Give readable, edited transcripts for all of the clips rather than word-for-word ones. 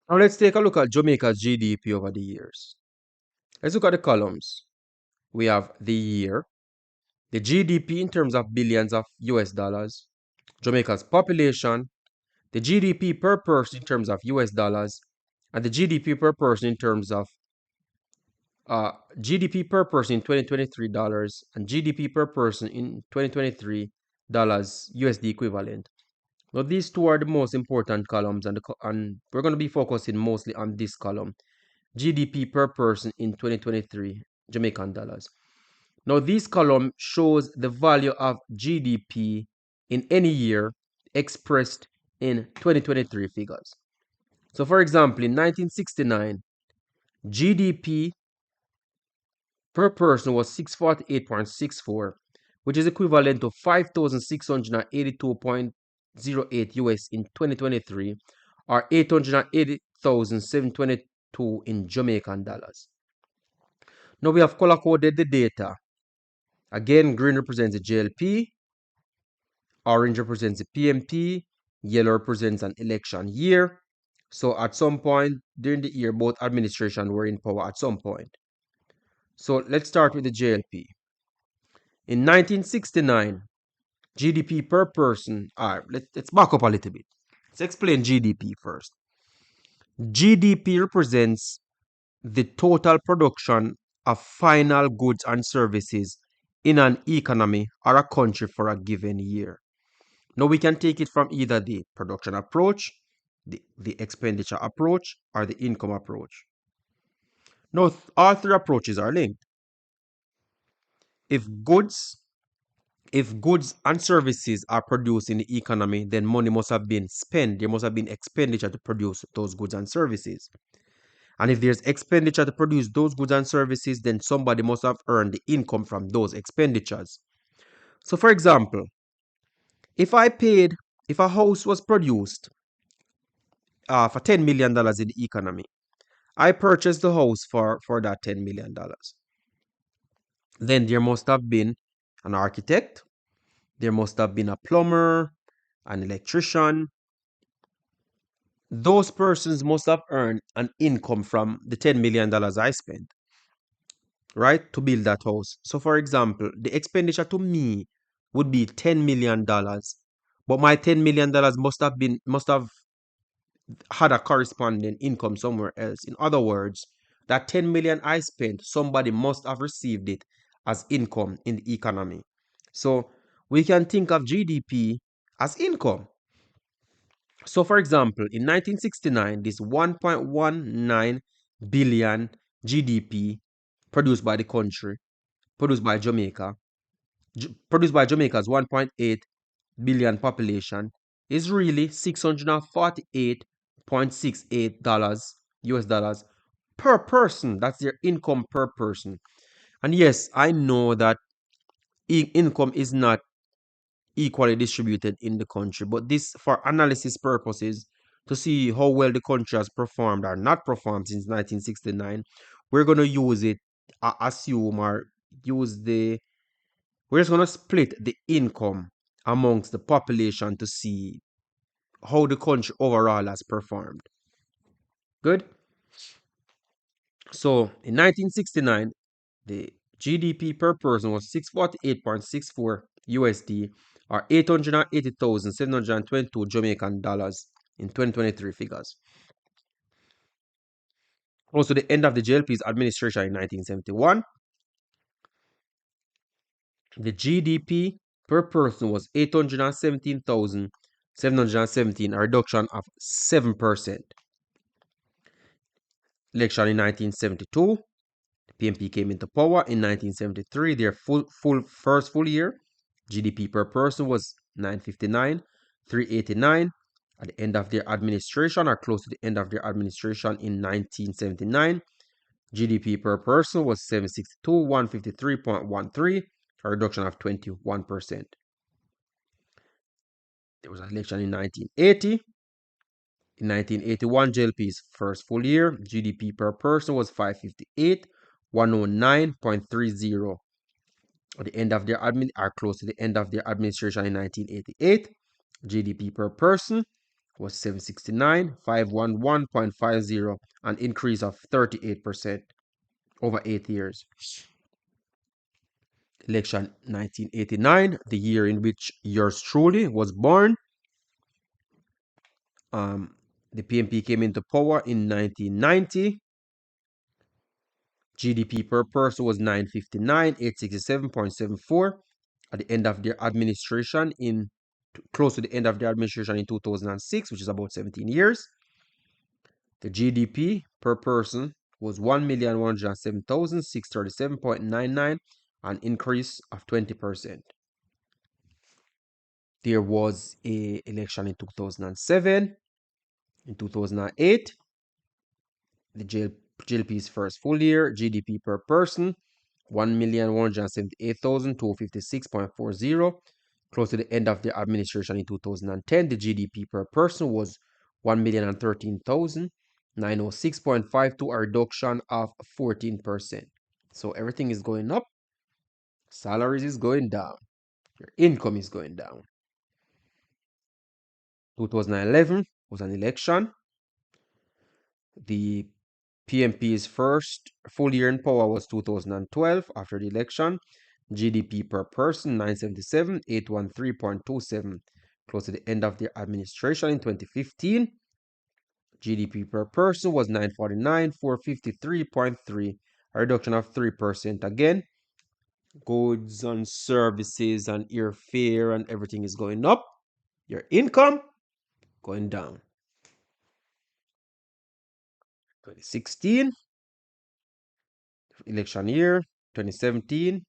Now let's take a look at Jamaica's GDP over the years. Let's look at the columns. We have the year, the GDP in terms of billions of US dollars, Jamaica's population, the GDP per person in terms of US dollars, and the GDP per person in terms of GDP per person in 2023 dollars and GDP per person in 2023 dollars USD equivalent. Now these two are the most important columns, and we're going to be focusing mostly on this column, GDP per person in 2023 Jamaican dollars. Now this column shows the value of GDP in any year expressed in 2023 figures. So for example, in 1969, GDP per person was 648.64, which is equivalent to 5,682.08 US in 2023, or 880,722 in Jamaican dollars. Now we have color coded the data. Again, green represents the JLP, orange represents the PMP, yellow represents an election year. So at some point during the year, both administrations were in power at some point. So let's start with the JLP. In 1969, GDP per person, let's back up a little bit. Let's explain GDP first. GDP represents the total production of final goods and services in an economy or a country for a given year. Now we can take it from either the production approach, the expenditure approach, or the income approach. Now all three approaches are linked. If goods and services are produced in the economy, then money must have been spent. There must have been expenditure to produce those goods and services. And if there's expenditure to produce those goods and services, then somebody must have earned the income from those expenditures. So for example, if a house was produced for $10 million in the economy, I purchased the house for that $10 million. Then there must have been an architect, there must have been a plumber, an electrician. Those persons must have earned an income from the $10 million I spent, right, to build that house. So, for example, the expenditure to me would be $10 million, but my $10 million must have had a corresponding income somewhere else. In other words, that 10 million I spent, somebody must have received it as income in the economy. So we can think of GDP as income. So for example, in 1969, this 1.19 billion GDP produced by the country, produced by Jamaica, produced by Jamaica's 1.8 billion population, is really $648.68 US dollars per person. That's their income per person. And yes, I know that income is not equally distributed in the country, but this for analysis purposes to see how well the country has performed or not performed since 1969, we're going to use it, assume or use the, we're just going to split the income amongst the population to see how the country overall has performed. Good. So in 1969, the GDP per person was 648.64 USD, or 880,722 Jamaican dollars in 2023 figures. Also, the end of the JLP's administration in 1971, the GDP per person was 817,717, a reduction of 7%. Election in 1972, the PMP came into power in 1973. Their first full year, GDP per person was 959, 389. At the end of their administration, or close to the end of their administration in 1979, GDP per person was 762, 153.13, a reduction of 21%. There was an election in 1980. In 1981, JLP's first full year, GDP per person was 558, 109.30. At the end of their close to the end of their administration in 1988, GDP per person was 769, 511.50, an increase of 38% over 8 years. Election 1989, the year in which yours truly was born. The PMP came into power in 1990. GDP per person was 959, 867.74 at the end of their administration close to the end of their administration in 2006, which is about 17 years. The GDP per person was 1,107,637.99, an increase of 20%. There was a election in 2007. In 2008, the GLP's first full year, GDP per person, 1,178,256.40. Close to the end of their administration in 2010, the GDP per person was 1,013,906.52, a reduction of 14%. So everything is going up, salaries is going down, your income is going down. 2011 was an election. The PMP's first full year in power was 2012. After the election, GDP per person 977, 813.27. Close to the end of their administration in 2015, GDP per person was 949, 453.3, a reduction of 3%. Again, goods and services and airfare and everything is going up. Your income going down. 2016, election year. 2017,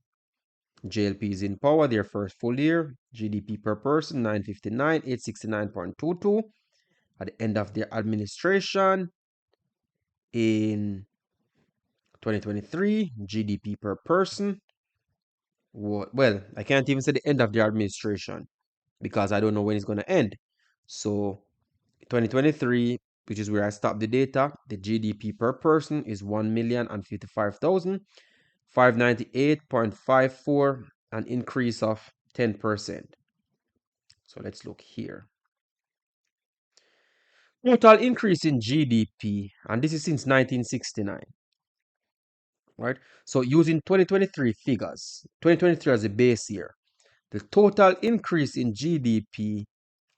JLP is in power, their first full year. GDP per person 959, 869.22. At the end of their administration in 2023, GDP per person, well, I can't even say the end of their administration because I don't know when it's going to end. So 2023, which is where I stopped the data, the GDP per person is 1,055,598.54, an increase of 10%. So let's look here. Total increase in GDP, and this is since 1969, right? So using 2023 figures, 2023 as a base year, the total increase in GDP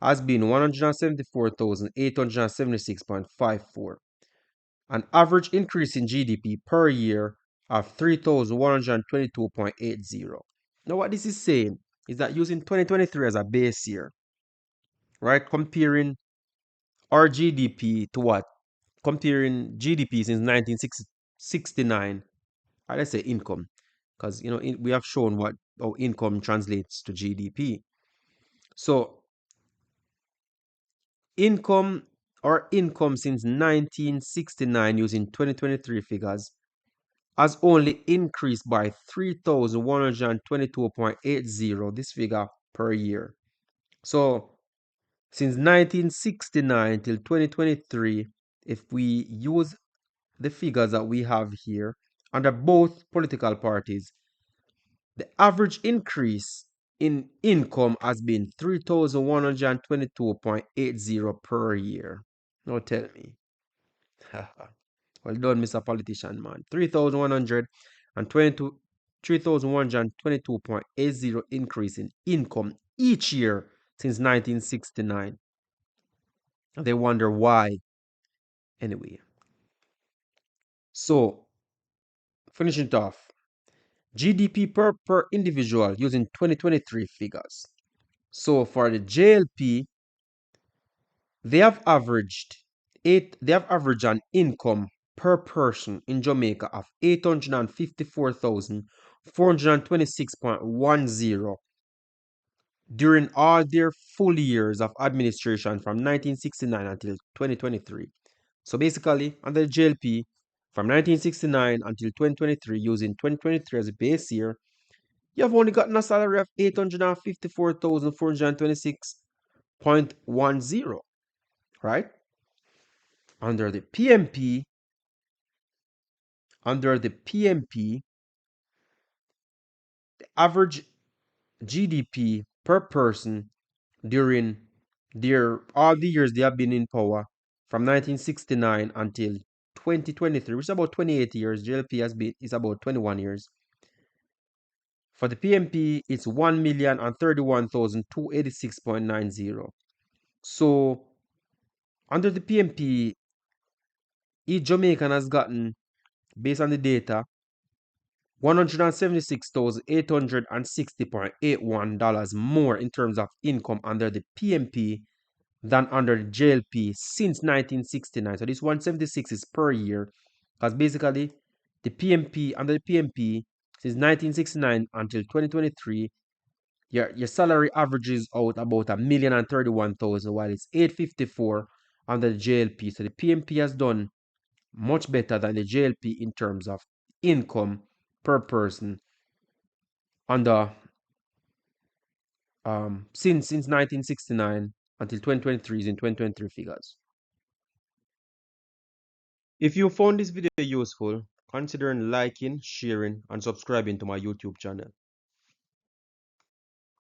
has been 174,876.54. An average increase in GDP per year of 3,122.80. Now, what this is saying is that using 2023 as a base year, right, comparing our GDP to what? Comparing GDP since 1969, let's say income, because we have shown how income translates to GDP. So income since 1969 using 2023 figures has only increased by 3,122.80, this figure per year. So since 1969 till 2023, if we use the figures that we have here under both political parties, the average increase in income has been 3,122.80 per year. Now tell me. Well done, Mr. Politician, man. 3,122.80 increase in income each year since 1969. They wonder why. Anyway. So, finishing it off. GDP per individual using 2023 figures. So for the JLP, they have averaged an income per person in Jamaica of 854,426.10 during all their full years of administration from 1969 until 2023. So basically, under the JLP, from 1969 until 2023, using 2023 as a base year, you have only gotten a salary of 854,426.10, right? Under the PMP, the average GDP per person during all the years they have been in power, from 1969 until 2023, which is about 28 years. JLP is about 21 years. For the PMP, it's 1,031,286.90. So under the PMP, each Jamaican has gotten, based on the data, $176,860.81 more in terms of income under the PMP than under the JLP since 1969. So this 176 is per year, because basically the PMP, under the PMP, since 1969 until 2023, your salary averages out about $1,031,000, while it's 854 under the JLP. So the PMP has done much better than the JLP in terms of income per person under since 1969 until 2023 is in 2023 figures. If you found this video useful, consider liking, sharing, and subscribing to my YouTube channel.